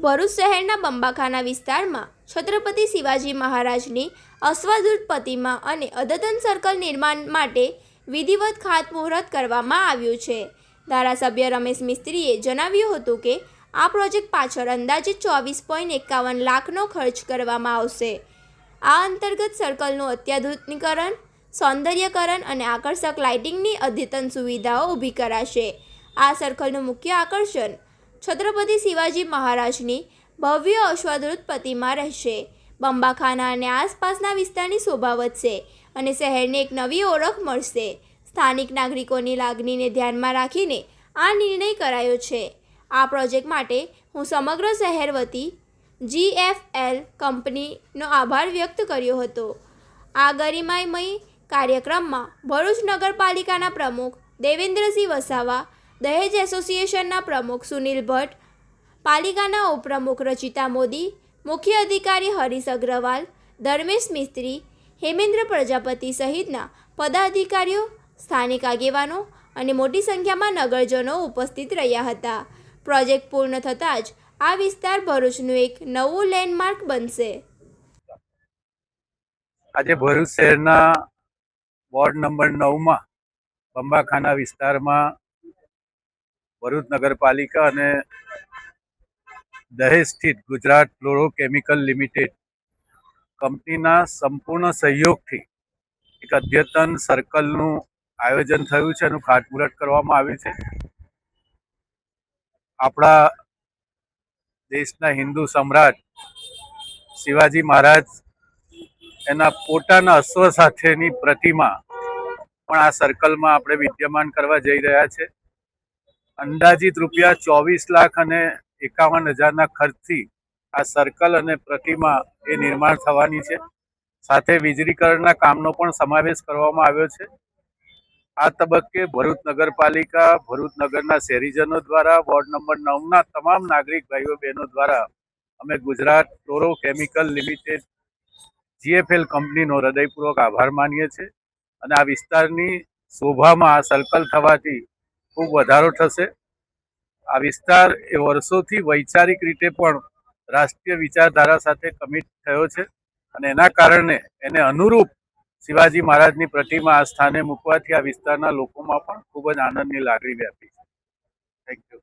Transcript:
ભરૂચ શહેરના બંબાખાના વિસ્તારમાં છત્રપતિ શિવાજી મહારાજની અશ્વારૂઢ પ્રતિમા અને અદ્યતન સર્કલ નિર્માણ માટે વિધિવત ખાતમુહૂર્ત કરવામાં આવ્યું છે. ધારાસભ્ય રમેશ મિસ્ત્રીએ જણાવ્યું હતું કે આ પ્રોજેક્ટ પાછળ અંદાજિત 24.51 લાખનો ખર્ચ કરવામાં આવશે. આ અંતર્ગત સર્કલનું અત્યાધુનિકીકરણ, સૌંદર્યકરણ અને આકર્ષક લાઇટિંગની અદ્યતન સુવિધાઓ ઊભી કરાશે. આ સર્કલનું મુખ્ય આકર્ષણ છત્રપતિ શિવાજી મહારાજની ભવ્ય અશ્વારૂઢ પ્રતિમા રહેશે. બંબાખાના અને આસપાસના વિસ્તારની શોભા વધશે અને શહેરને એક નવી ઓળખ મળશે. સ્થાનિક નાગરિકોની લાગણીને ધ્યાનમાં રાખીને આ નિર્ણય કરાયો છે. આ પ્રોજેક્ટ માટે હું સમગ્ર શહેર વતી GFL કંપનીનો આભાર વ્યક્ત કર્યો હતો. આ ગરિમામય કાર્યક્રમમાં ભરૂચ નગરપાલિકાના પ્રમુખ દેવેન્દ્રસિંહ વસાવા, દહેજ એસોસિએશનના પ્રમુખ સુનિલ ભટ્ટ, પાલિકાના ઉપપ્રમુખ રચિતા મોદી, મુખ્ય અધિકારી હરીશ અગ્રવાલ, ધર્મેશ મિસ્ત્રી, હેમેન્દ્ર પ્રજાપતિ સહિતના પદાધિકારીઓ, સ્થાનિક આગેવાનો અને મોટી સંખ્યામાં નગરજનો ઉપસ્થિત રહ્યા હતા. પ્રોજેક્ટ પૂર્ણ થતાં જ આ વિસ્તાર ભરૂચનું એક નવું લેન્ડમાર્ક બનશે. આજે ભરૂચ શહેરના વોર્ડ નંબર 9માં બંબાખાના વિસ્તારમાં ભરૂચ નગરપાલિકા અને દહેજ સ્થિત ગુજરાત ફ્લોરોકેમિકલ લિમિટેડ કંપનીના સંપૂર્ણ સહયોગથી એક અદ્યતન સર્કલનું આયોજન થયું છે, એનું ખાતમુહૂર્ત કરવામાં આવ્યું છે. આપણા દેશના હિન્દુ સમ્રાટ શિવાજી મહારાજ એના પોતાના અશ્વ સાથેની પ્રતિમા પણ આ સર્કલમાં આપણે વિદ્યમાન કરવા જઈ રહ્યા છે. અંદાજિત રૂપિયા 24,51,000ના ખર્ચથી આ સર્કલ અને પ્રતિમા એ નિર્માણ થવાની છે. સાથે વીજળીકરણના કામનો પણ સમાવેશ કરવામાં આવ્યો છે. આ તબક્કે ભરૂચ નગરપાલિકા, ભરૂચ નગરના શહેરીજનો દ્વારા, વોર્ડ નંબર 9ના તમામ નાગરિક ભાઈઓ બહેનો દ્વારા અમે ગુજરાત ફ્લોરોકેમિકલ લિમિટેડ GFL કંપનીનો હૃદયપૂર્વક આભાર માનીએ છીએ. અને આ વિસ્તારની શોભામાં આ સર્કલ થવાથી ખૂબ વધારો થશે. આ વિસ્તાર એ વર્ષોથી વૈચારિક રીતે પણ રાષ્ટ્રીય વિચારધારા સાથે કમિટ થયો છે અને એના કારણે એને અનુરૂપ શિવાજી મહારાજની પ્રતિમા આ સ્થાને મૂકવાથી આ વિસ્તારના લોકોમાં પણ ખૂબ જ આનંદની લાગણી વ્યાપી છે. Thank you.